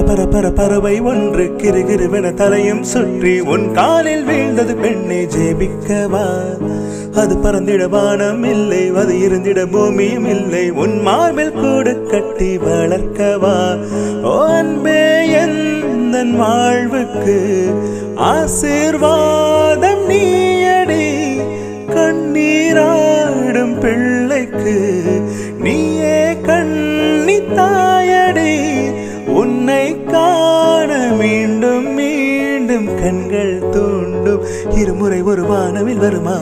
பறவை ஒன்று கிருகிருவென தலையும் சுற்றி உன் காலில் வீழ்ந்தது பெண்ணை ஜெபிக்கவா அது பறந்திட வானம் இல்லை அது இருந்திட பூமியும் இல்லை உன் மார்பில் கூடு கட்டி வளர்க்கவா ஓ அன்பே எந்தன் வாழ்வுக்கு ஆசீர்வாதம் நீயடி கண்ணீராடும் பிள்ளைக்கு நீயே கண்ணி தாயடி உன்னை காண மீண்டும் மீண்டும் கண்கள் தூண்டும் இருமுறை ஒரு வானவில் வருமா